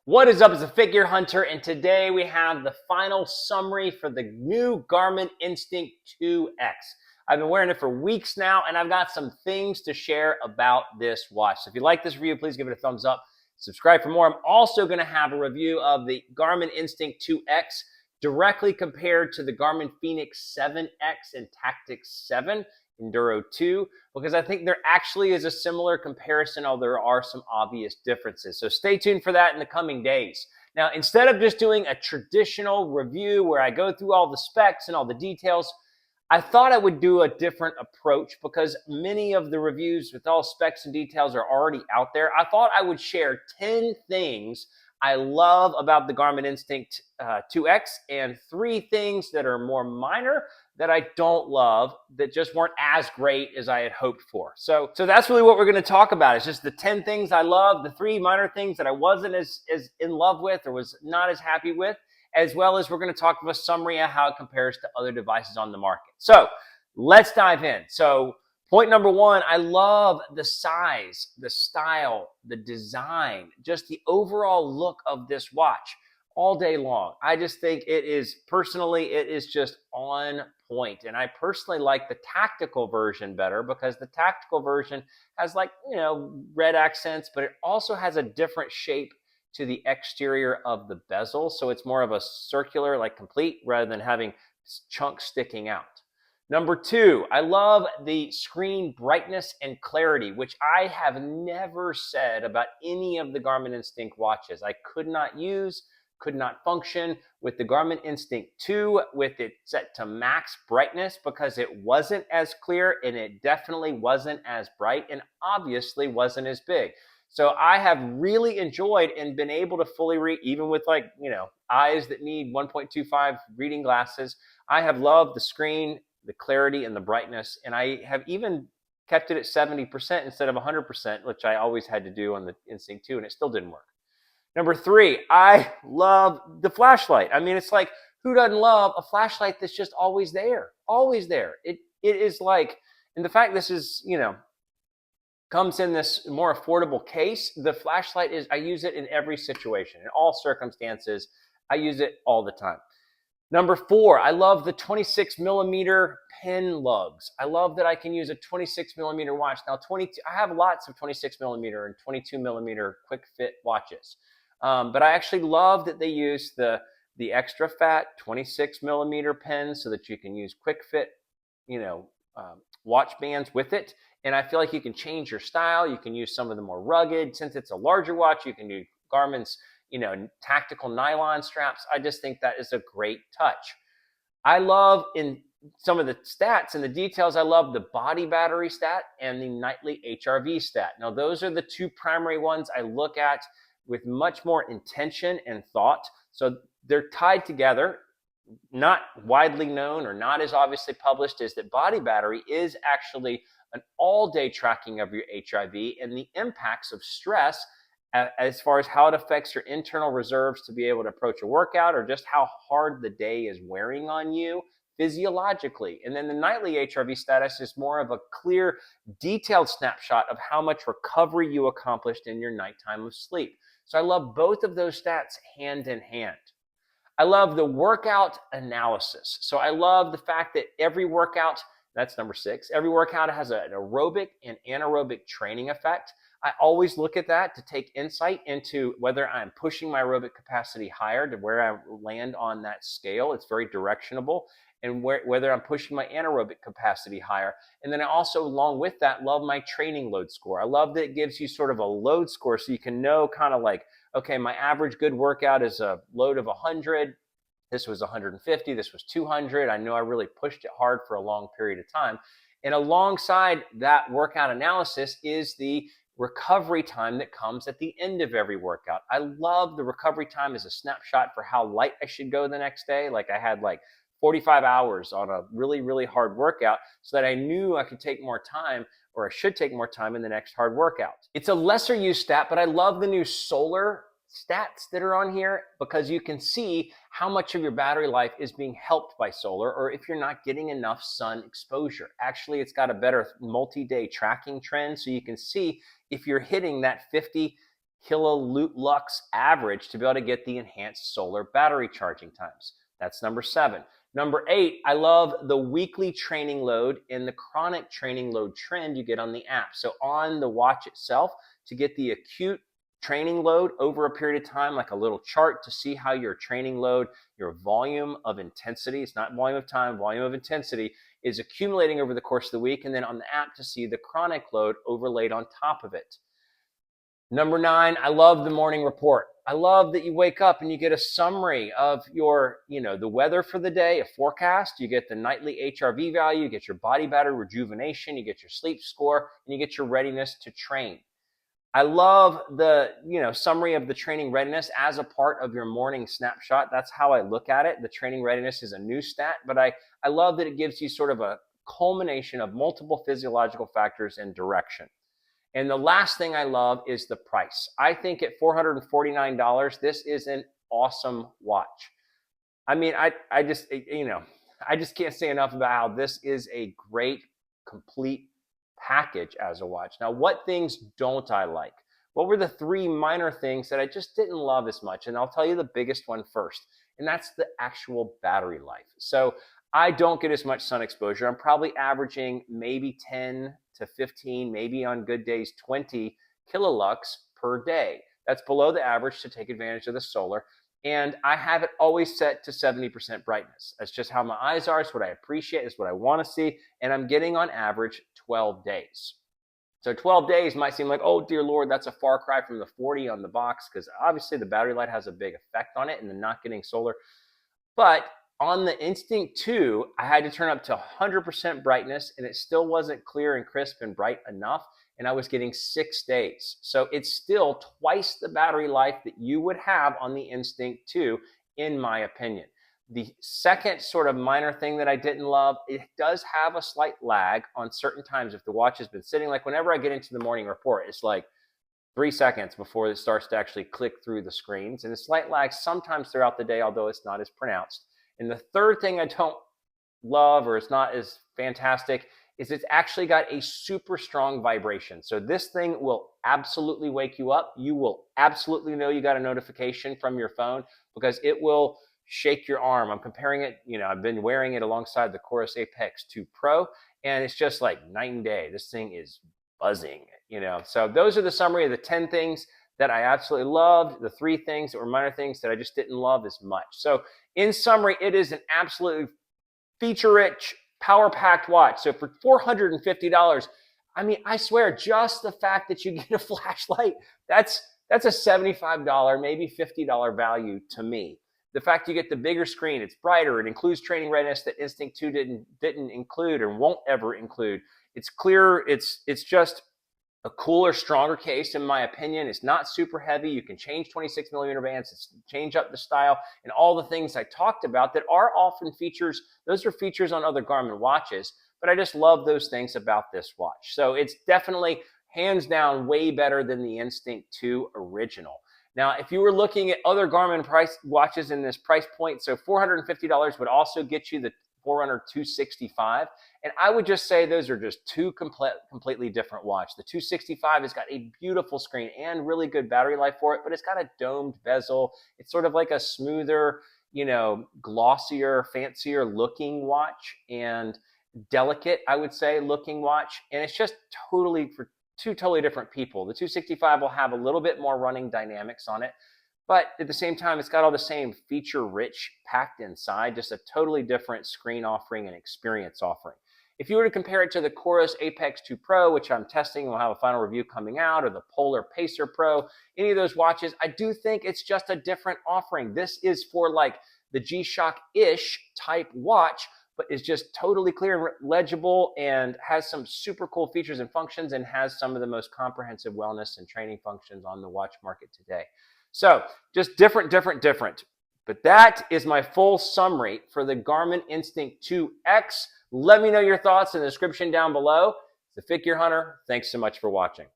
What is up? It's a Figure Hunter, and today we have the final summary for the new Garmin Instinct 2X. I've been wearing it for weeks now, and I've got some things to share about this watch. So if you like this review, please give it a thumbs up. Subscribe for more. I'm also going to have a review of the Garmin Instinct 2X directly compared to the Garmin Fenix 7X and Tactics 7 Enduro 2, because I think there actually is a similar comparison, although there are some obvious differences. So stay tuned for that in the coming days. Now, instead of just doing a traditional review where I go through all the specs and all the details, I thought I would do a different approach because many of the reviews with all specs and details are already out there. I thought I would share 10 things I love about the Garmin Instinct 2X and 3 things that are more minor that I don't love, that just weren't as great as I had hoped for. So that's really what we're going to talk about. It's just the 10 things I love, the 3 minor things that I wasn't as in love with or was not as happy with, as well as we're going to talk about a summary of how it compares to other devices on the market. So let's dive in. So point number 1, I love the size, the style, the design, just the overall look of this watch all day long. I just think it is just on point. And I personally like the tactical version better because the tactical version has red accents, but it also has a different shape to the exterior of the bezel. So it's more of a circular, like complete, rather than having chunks sticking out. Number 2, I love the screen brightness and clarity, which I have never said about any of the Garmin Instinct watches. I could not function with the Garmin Instinct 2 with it set to max brightness because it wasn't as clear and it definitely wasn't as bright and obviously wasn't as big. So I have really enjoyed and been able to fully read, even with eyes that need 1.25 reading glasses. I have loved the screen, the clarity, and the brightness, and I have even kept it at 70% instead of 100%, which I always had to do on the Instinct 2, and it still didn't work. Number 3, I love the flashlight. I mean, it's like, who doesn't love a flashlight that's just always there? Always there. It is like, and the fact this is, comes in this more affordable case, the flashlight is, I use it in every situation, in all circumstances. I use it all the time. Number 4, I love the 26 millimeter pen lugs. I love that I can use a 26 millimeter watch. Now, I have lots of 26 millimeter and 22 millimeter quick fit watches. But I actually love that they use the extra fat 26 millimeter pen so that you can use quick fit, watch bands with it. And I feel like you can change your style. You can use some of the more rugged. Since it's a larger watch, you can do Garmin's, tactical nylon straps. I just think that is a great touch. I love, in some of the stats and the details, I love the body battery stat and the nightly HRV stat. Now, those are the 2 primary ones I look at with much more intention and thought. So they're tied together. Not widely known or not as obviously published is that body battery is actually an all-day tracking of your HRV and the impacts of stress as far as how it affects your internal reserves to be able to approach a workout, or just how hard the day is wearing on you physiologically. And then the nightly HRV status is more of a clear, detailed snapshot of how much recovery you accomplished in your nighttime of sleep. So I love both of those stats hand in hand. I love the workout analysis. So I love the fact that every workout, that's number 6, every workout has an aerobic and anaerobic training effect. I always look at that to take insight into whether I'm pushing my aerobic capacity higher to where I land on that scale. It's very directionable. And whether I'm pushing my anaerobic capacity higher. And then I also, along with that, love my training load score. I love that it gives you sort of a load score so you can know kind of like, okay, my average good workout is a load of 100. This was 150. This was 200. I know I really pushed it hard for a long period of time. And alongside that workout analysis is the recovery time that comes at the end of every workout. I love the recovery time as a snapshot for how light I should go the next day. Like I had 45 hours on a really, really hard workout so that I knew I could take more time, or I should take more time in the next hard workout. It's a lesser used stat, but I love the new solar stats that are on here because you can see how much of your battery life is being helped by solar, or if you're not getting enough sun exposure. Actually, it's got a better multi-day tracking trend, so you can see if you're hitting that 50 kilolux average to be able to get the enhanced solar battery charging times. That's number 7. Number 8, I love the weekly training load and the chronic training load trend you get on the app. So on the watch itself, to get the acute training load over a period of time, like a little chart to see how your training load, your volume of intensity, it's not volume of time, volume of intensity, is accumulating over the course of the week. And then on the app to see the chronic load overlaid on top of it. Number 9, I love the morning report. I love that you wake up and you get a summary of your, the weather for the day, a forecast. You get the nightly HRV value, you get your body battery rejuvenation, you get your sleep score, and you get your readiness to train. I love the, summary of the training readiness as a part of your morning snapshot. That's how I look at it. The training readiness is a new stat, but I love that it gives you sort of a culmination of multiple physiological factors and direction. And the last thing I love is the price. I think at $449, this is an awesome watch. I mean, I just can't say enough about how this is a great, complete package as a watch. Now, what things don't I like? What were the 3 minor things that I just didn't love as much? And I'll tell you the biggest one first, and that's the actual battery life. So I don't get as much sun exposure. I'm probably averaging maybe 10 to 15, maybe on good days, 20 kilolux per day. That's below the average to take advantage of the solar. And I have it always set to 70% brightness. That's just how my eyes are. It's what I appreciate. It's what I want to see. And I'm getting on average 12 days. So 12 days might seem like, oh, dear Lord, that's a far cry from the 40 on the box, because obviously the battery light has a big effect on it and then not getting solar. But on the Instinct 2, I had to turn up to 100% brightness, and it still wasn't clear and crisp and bright enough, and I was getting 6 days. So it's still twice the battery life that you would have on the Instinct 2, in my opinion. The second sort of minor thing that I didn't love, it does have a slight lag on certain times if the watch has been sitting. Like whenever I get into the morning report, it's like 3 seconds before it starts to actually click through the screens, and a slight lag sometimes throughout the day, although it's not as pronounced. And the third thing I don't love, or it's not as fantastic, is it's actually got a super strong vibration. So this thing will absolutely wake you up. You will absolutely know you got a notification from your phone, because it will shake your arm. I'm comparing it, I've been wearing it alongside the Chorus Apex 2 Pro, and it's just like night and day. This thing is buzzing, So those are the summary of the 10 things that I absolutely loved, the 3 things that were minor things that I just didn't love as much. So in summary, it is an absolutely feature-rich, power-packed watch. So for $450, I mean, I swear, just the fact that you get a flashlight, that's a $75, maybe $50 value to me. The fact you get the bigger screen, it's brighter, it includes training readiness that Instinct 2 didn't include or won't ever include. It's clear, it's just a cooler, stronger case, in my opinion. It's not super heavy. You can change 26 millimeter bands, change up the style, and all the things I talked about that are often features. Those are features on other Garmin watches, but I just love those things about this watch. So it's definitely, hands down, way better than the Instinct 2 original. Now, if you were looking at other Garmin price watches in this price point, so $450 would also get you the Forerunner 265. And I would just say those are just two completely different watches. The 265 has got a beautiful screen and really good battery life for it, but it's got a domed bezel. It's sort of like a smoother, glossier, fancier looking watch, and delicate, I would say, looking watch. And it's just totally for 2 totally different people. The 265 will have a little bit more running dynamics on it, but at the same time, it's got all the same feature-rich packed inside, just a totally different screen offering and experience offering. If you were to compare it to the Chorus Apex 2 Pro, which I'm testing and will have a final review coming out, or the Polar Pacer Pro, any of those watches, I do think it's just a different offering. This is for like the G-Shock-ish type watch, but is just totally clear and legible and has some super cool features and functions, and has some of the most comprehensive wellness and training functions on the watch market today. So just different. But that is my full summary for the Garmin Instinct 2X. Let me know your thoughts in the description down below. The Fit Gear Hunter, thanks so much for watching.